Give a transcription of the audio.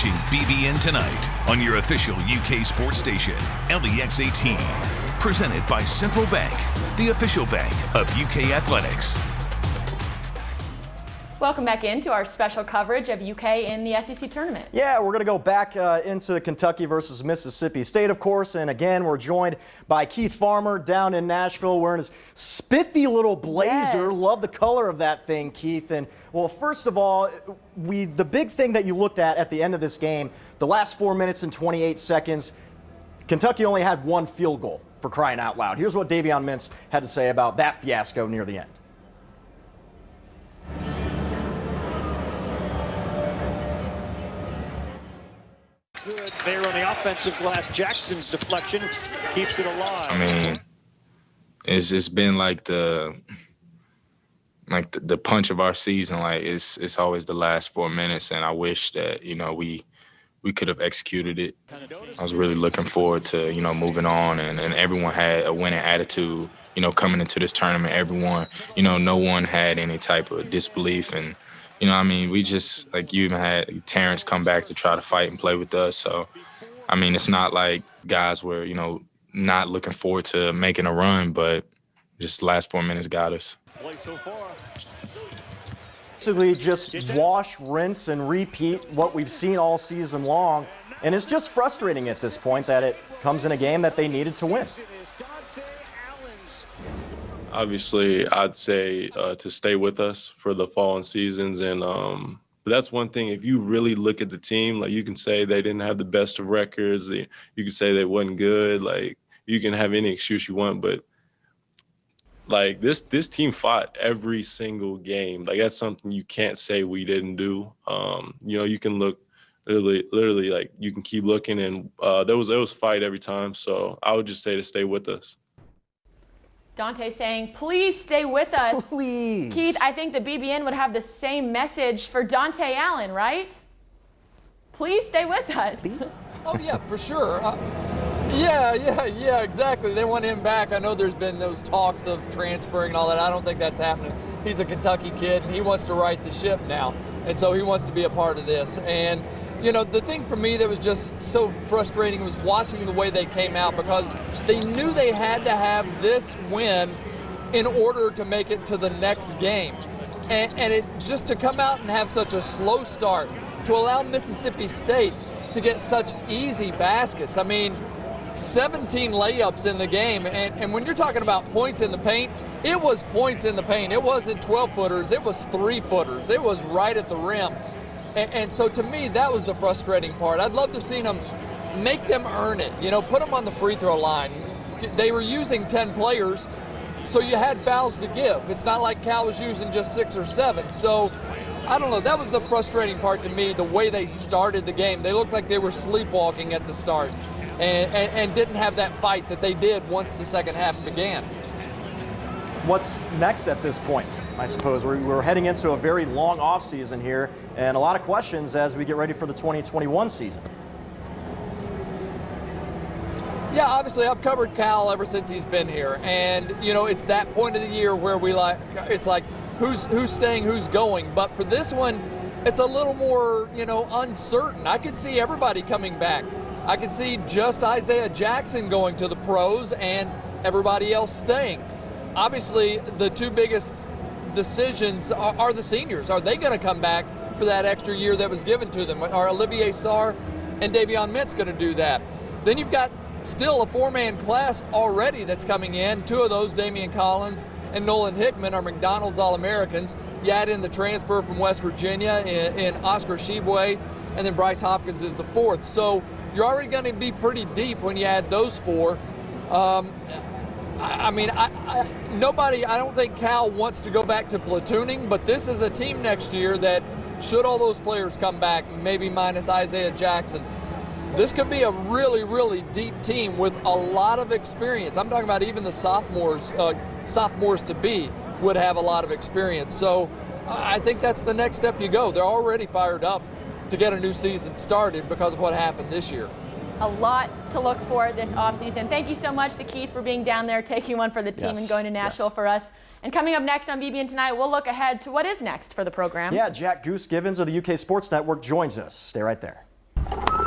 watching BBN Tonight on your official UK sports station, LEX 18. Presented by Central Bank, the official bank of UK Athletics. Welcome back into our special coverage of UK in the SEC tournament. Yeah, we're going to go back into Kentucky versus Mississippi State, of course. And again, we're joined by Keith Farmer down in Nashville wearing his spiffy little blazer. Yes. Love the color of that thing, Keith. And well, first of all, the big thing that you looked at the end of this game, the last 4 minutes and 28 seconds, Kentucky only had one field goal, for crying out loud. Here's what Davion Mintz had to say about that fiasco near the end. Good there on the offensive glass. Jackson's deflection keeps it alive. I mean, it's been like the punch of our season. Like it's always the last 4 minutes, and I wish that we could have executed it. I was really looking forward to moving on, and everyone had a winning attitude. Coming into this tournament, everyone, no one had any type of disbelief. And we just, you even had Terrence come back to try to fight and play with us. So, it's not like guys were, not looking forward to making a run, but just last 4 minutes got us. Basically just wash, rinse, and repeat what we've seen all season long. And it's just frustrating at this point that it comes in a game that they needed to win. Obviously, I'd say to stay with us for the fall and seasons. And but that's one thing. If you really look at the team, you can say they didn't have the best of records. You can say they wasn't good. You can have any excuse you want. But, this team fought every single game. That's something you can't say we didn't do. You can look literally, you can keep looking. And there was fight every time. So I would just say to stay with us. Dante saying, please stay with us. Please. Keith, I think the BBN would have the same message for Dante Allen, right? Please stay with us. Please? Oh, yeah, for sure. Yeah, exactly. They want him back. I know there's been those talks of transferring and all that. I don't think that's happening. He's a Kentucky kid, and he wants to right the ship now. And so he wants to be a part of this. And, the thing for me that was just so frustrating was watching the way they came out, because they knew they had to have this win in order to make it to the next game. And it just to come out and have such a slow start, to allow Mississippi State to get such easy baskets. 17 layups in the game. And when you're talking about points in the paint, it was points in the paint. It wasn't 12-footers. It was 3-footers. It was right at the rim. And so to me, that was the frustrating part. I'd love to see them make them earn it. Put them on the free throw line. They were using 10 players, so you had fouls to give. It's not like Cal was using just 6 or 7. So I don't know. That was the frustrating part to me, the way they started the game. They looked like they were sleepwalking at the start and didn't have that fight that they did once the second half began. What's next at this point? I suppose we're heading into a very long offseason here, and a lot of questions as we get ready for the 2021 season. Yeah, obviously I've covered Cal ever since he's been here, and it's that point of the year where it's like who's staying, who's going. But for this one, it's a little more uncertain. I could see everybody coming back. I could see just Isaiah Jackson going to the pros and everybody else staying. Obviously, the two biggest decisions are the seniors. Are they going to come back for that extra year that was given to them? Are Olivier Sarr and Davion Mintz going to do that? Then you've got still a 4-man class already that's coming in. 2 of those, Damian Collins and Nolan Hickman, are McDonald's All-Americans. You add in the transfer from West Virginia in Oscar Shibwe, and then Bryce Hopkins is the 4th. So you're already going to be pretty deep when you add those 4. I don't think Cal wants to go back to platooning, but this is a team next year that, should all those players come back, maybe minus Isaiah Jackson, this could be a really, really deep team with a lot of experience. I'm talking about even the sophomores to be would have a lot of experience. So I think that's the next step you go. They're already fired up to get a new season started because of what happened this year. A lot to look for this offseason. Thank you so much to Keith for being down there, taking one for the team and going to Nashville for us. And coming up next on BBN Tonight, we'll look ahead to what is next for the program. Yeah, Jack Goose Givens of the UK Sports Network joins us. Stay right there.